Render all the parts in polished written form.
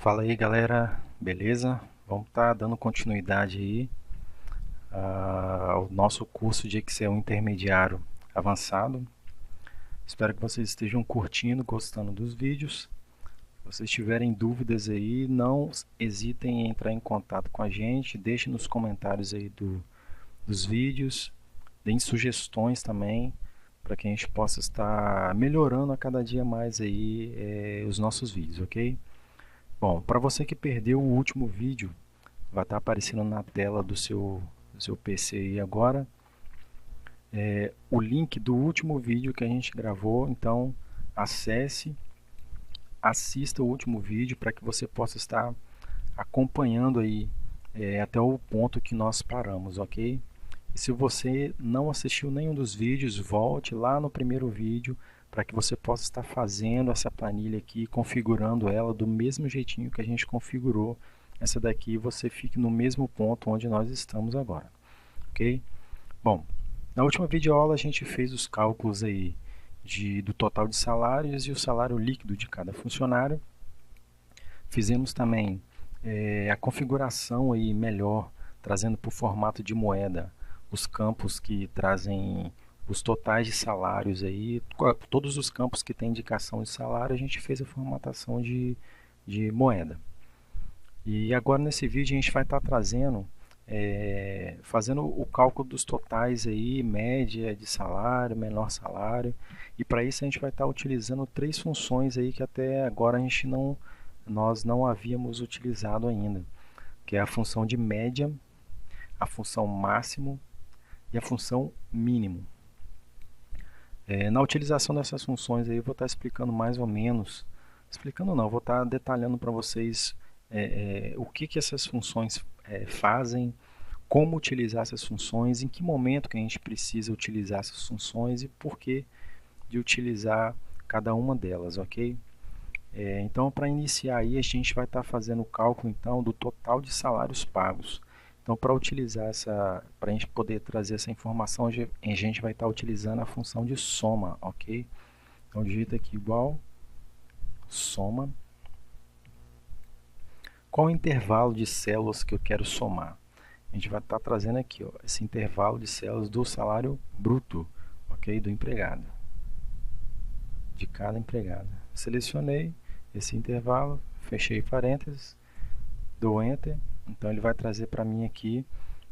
Fala aí, galera, beleza? Vamos estar dando continuidade aí ao nosso curso de Excel intermediário avançado. Espero que vocês estejam curtindo, gostando dos vídeos. Se vocês tiverem dúvidas aí, não hesitem em entrar em contato com a gente, deixem nos comentários aí dos vídeos, deem sugestões também para que a gente possa estar melhorando a cada dia mais aí os nossos vídeos, ok? Bom, para você que perdeu o último vídeo, vai estar aparecendo na tela do seu PC aí agora o link do último vídeo que a gente gravou. Então acesse, assista o último vídeo para que você possa estar acompanhando aí até o ponto que nós paramos, ok? E se você não assistiu nenhum dos vídeos, volte lá no primeiro vídeo para que você possa estar fazendo essa planilha aqui, configurando ela do mesmo jeitinho que a gente configurou essa daqui, e você fique no mesmo ponto onde nós estamos agora, ok? Bom, na última videoaula a gente fez os cálculos aí do total de salários e o salário líquido de cada funcionário. Fizemos também a configuração aí melhor, trazendo para o formato de moeda os campos que trazem os totais de salários aí, todos os campos que tem indicação de salário, a gente fez a formatação de moeda. E agora nesse vídeo a gente vai estar trazendo, fazendo o cálculo dos totais aí, média de salário, menor salário, e para isso a gente vai estar utilizando três funções aí que até agora nós não havíamos utilizado ainda, que é a função de média, a função máximo e a função mínimo. Na utilização dessas funções aí eu vou estar explicando mais ou menos, explicando não, vou estar detalhando para vocês o que essas funções fazem, como utilizar essas funções, em que momento que a gente precisa utilizar essas funções e por que de utilizar cada uma delas, ok? Então, para iniciar aí, a gente vai estar fazendo o cálculo então do total de salários pagos. Então, para utilizar para a gente poder trazer essa informação, a gente vai estar utilizando a função de soma, ok? Então, digita aqui igual soma. Qual o intervalo de células que eu quero somar? A gente vai estar trazendo aqui, ó, esse intervalo de células do salário bruto, ok? Do empregado, de cada empregado. Selecionei esse intervalo, fechei parênteses, dou Enter. Então ele vai trazer para mim aqui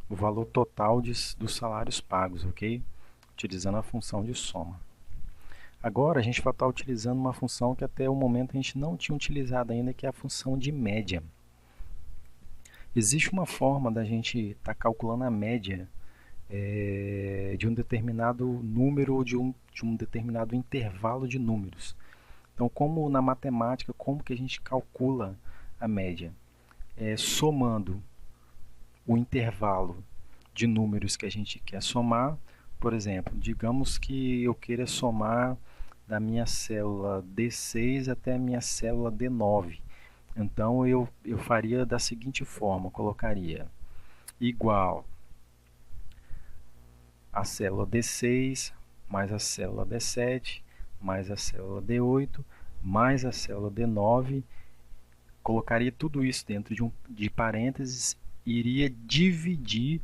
o valor total dos salários pagos, ok? Utilizando a função de soma. Agora a gente vai estar utilizando uma função que até o momento a gente não tinha utilizado ainda, que é a função de média. Existe uma forma da gente estar calculando a média de um determinado número ou de um determinado intervalo de números. Então, como na matemática, como que a gente calcula a média? Somando o intervalo de números que a gente quer somar. Por exemplo, digamos que eu queira somar da minha célula D6 até a minha célula D9. Então eu faria da seguinte forma, colocaria igual a célula D6 mais a célula D7 mais a célula D8 mais a célula D9, colocaria tudo isso dentro de parênteses e iria dividir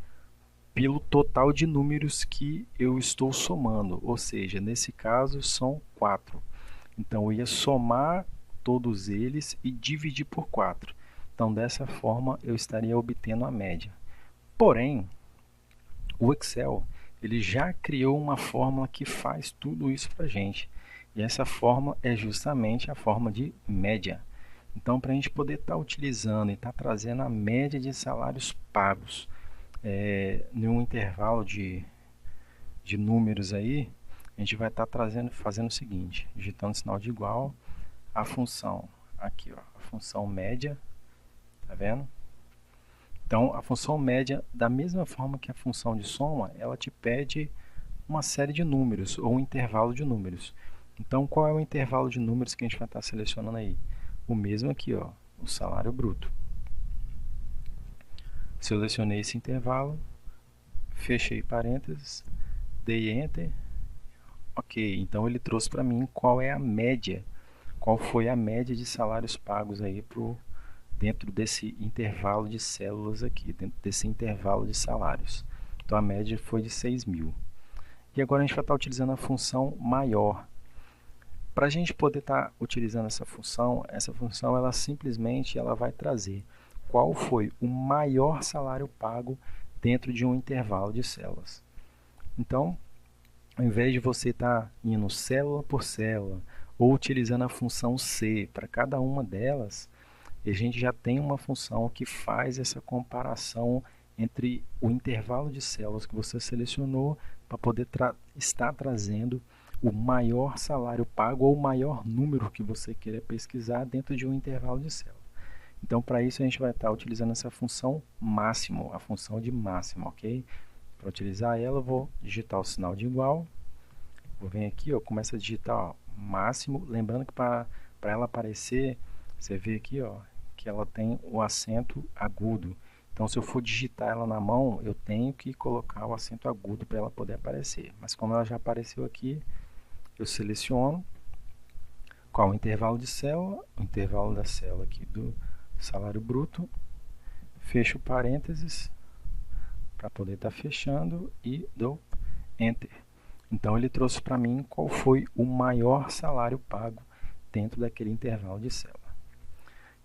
pelo total de números que eu estou somando, ou seja, nesse caso são 4. Então eu ia somar todos eles e dividir por 4. Então dessa forma eu estaria obtendo a média. Porém, o Excel ele já criou uma fórmula que faz tudo isso para a gente. E essa fórmula é justamente a fórmula de média. Então, para a gente poder estar utilizando e estar trazendo a média de salários pagos em um intervalo de números aí, a gente vai estar fazendo o seguinte, digitando sinal de igual, a função aqui, ó, a função média, tá vendo? Então, a função média, da mesma forma que a função de soma, ela te pede uma série de números ou um intervalo de números. Então, qual é o intervalo de números que a gente vai estar selecionando aí? O mesmo aqui, ó, o salário bruto. Selecionei esse intervalo, fechei parênteses, dei Enter. Ok, então ele trouxe para mim qual é a média, qual foi a média de salários pagos aí dentro desse intervalo de células aqui, dentro desse intervalo de salários. Então a média foi de 6.000. E agora a gente vai estar utilizando a função maior. Para a gente poder estar utilizando essa função ela simplesmente vai trazer qual foi o maior salário pago dentro de um intervalo de células. Então, ao invés de você estar indo célula por célula ou utilizando a função C para cada uma delas, a gente já tem uma função que faz essa comparação entre o intervalo de células que você selecionou para poder estar trazendo o maior salário pago ou o maior número que você queira pesquisar dentro de um intervalo de células. Então, para isso, a gente vai estar utilizando essa função máximo, a função de máximo, ok? Para utilizar ela, eu vou digitar o sinal de igual. Vou vir aqui, começo a digitar máximo. Lembrando que para ela aparecer, você vê aqui que ela tem o acento agudo. Então, se eu for digitar ela na mão, eu tenho que colocar o acento agudo para ela poder aparecer. Mas como ela já apareceu aqui, eu seleciono qual o intervalo de célula, o intervalo da célula aqui do salário bruto, fecho parênteses para poder estar fechando e dou Enter. Então ele trouxe para mim qual foi o maior salário pago dentro daquele intervalo de célula.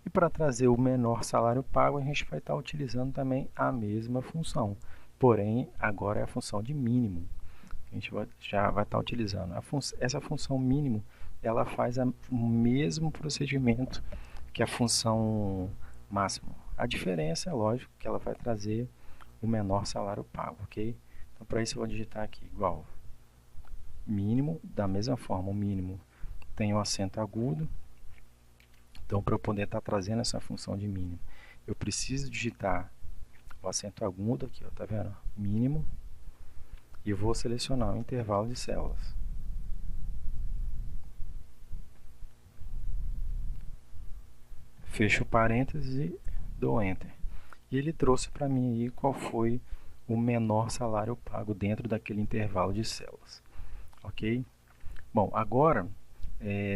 E para trazer o menor salário pago, a gente vai estar utilizando também a mesma função, porém agora é a função de mínimo. A gente já vai estar utilizando. Essa função mínimo, ela faz o mesmo procedimento que a função máximo. A diferença é lógico que ela vai trazer o menor salário pago, ok? Então para isso eu vou digitar aqui igual mínimo, da mesma forma, o mínimo tem o acento agudo. Então para eu poder estar trazendo essa função de mínimo, eu preciso digitar o acento agudo aqui, tá vendo? Mínimo. E vou selecionar o intervalo de células. Fecho parênteses e dou Enter. E ele trouxe para mim aí qual foi o menor salário pago dentro daquele intervalo de células. Ok? Bom, agora,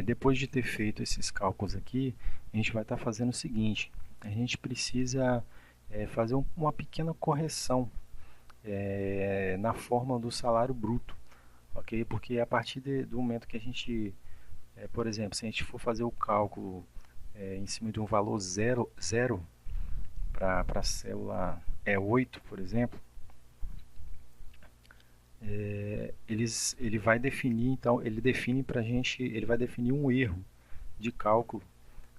depois de ter feito esses cálculos aqui, a gente vai estar fazendo o seguinte. A gente precisa fazer uma pequena correção na fórmula do salário bruto, ok? Porque a partir do momento que a gente, por exemplo, se a gente for fazer o cálculo em cima de um valor zero para a célula E8, por exemplo, ele vai definir, então, ele define para a gente, ele vai definir um erro de cálculo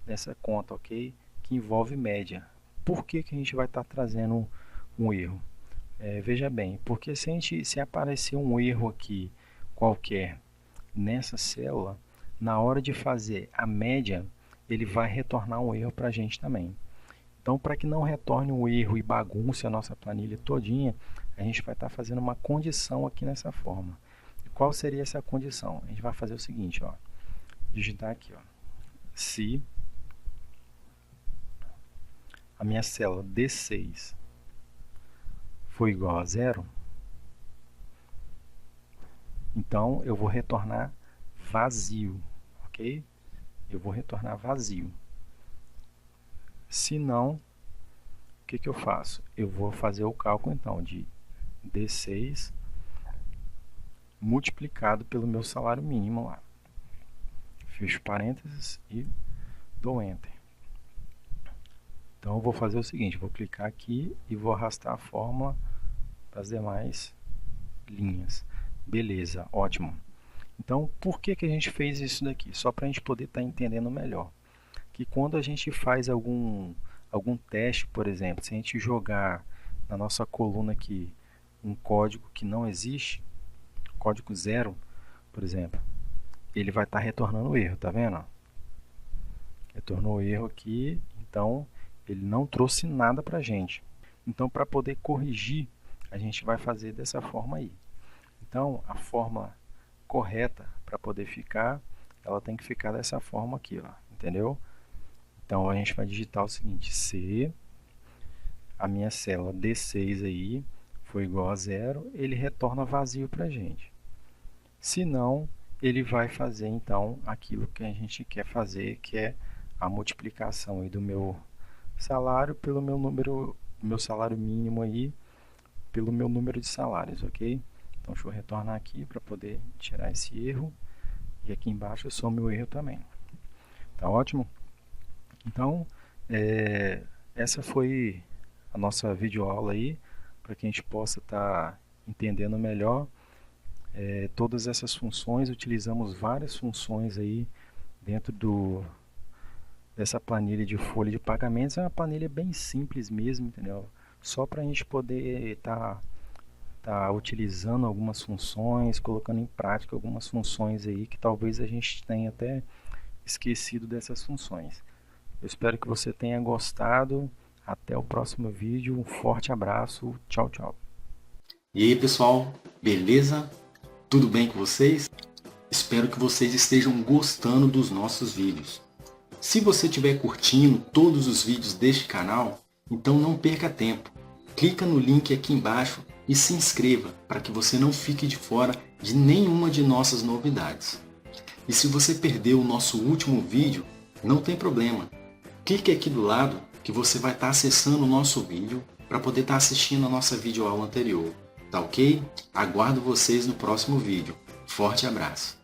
nessa conta, ok? Que envolve média. Por que a gente vai estar trazendo um erro? Veja bem, porque se aparecer um erro aqui qualquer nessa célula, na hora de fazer a média, ele vai retornar um erro para a gente também. Então, para que não retorne um erro e bagunce a nossa planilha todinha, a gente vai estar fazendo uma condição aqui nessa forma. E qual seria essa condição? A gente vai fazer o seguinte, digitar aqui, se a minha célula D6 for igual a zero, então eu vou retornar vazio, ok? Eu vou retornar vazio. Se não, o que eu faço? Eu vou fazer o cálculo então de D6 multiplicado pelo meu salário mínimo lá. Fecho parênteses e dou Enter. Então eu vou fazer o seguinte, vou clicar aqui e vou arrastar a fórmula para as demais linhas. Beleza, ótimo. Então, por que a gente fez isso daqui? Só para a gente poder estar entendendo melhor. Que quando a gente faz algum teste, por exemplo, se a gente jogar na nossa coluna aqui um código que não existe, código zero, por exemplo, ele vai estar retornando erro, tá vendo? Retornou erro aqui, então ele não trouxe nada para a gente. Então, para poder corrigir, a gente vai fazer dessa forma aí. Então, a fórmula correta para poder ficar, ela tem que ficar dessa forma aqui, entendeu? Então, a gente vai digitar o seguinte, se a minha célula D6 aí for igual a zero, ele retorna vazio para a gente. Se não, ele vai fazer, então, aquilo que a gente quer fazer, que é a multiplicação aí do meu salário pelo meu salário mínimo aí, pelo meu número de salários, ok? Então deixa eu retornar aqui para poder tirar esse erro. E aqui embaixo é só o meu erro também. Tá ótimo? Então, essa foi a nossa videoaula aí, para que a gente possa estar entendendo melhor todas essas funções. Utilizamos várias funções aí dentro dessa planilha de folha de pagamentos. É uma planilha bem simples mesmo, entendeu? Só para a gente poder tá utilizando algumas funções, colocando em prática algumas funções aí que talvez a gente tenha até esquecido dessas funções. Eu espero que você tenha gostado. Até o próximo vídeo. Um forte abraço. Tchau, tchau. E aí, pessoal, beleza? Tudo bem com vocês? Espero que vocês estejam gostando dos nossos vídeos. Se você estiver curtindo todos os vídeos deste canal, então não perca tempo. Clica no link aqui embaixo e se inscreva para que você não fique de fora de nenhuma de nossas novidades. E se você perdeu o nosso último vídeo, não tem problema. Clique aqui do lado que você vai estar acessando o nosso vídeo para poder estar assistindo a nossa videoaula anterior. Tá ok? Aguardo vocês no próximo vídeo. Forte abraço!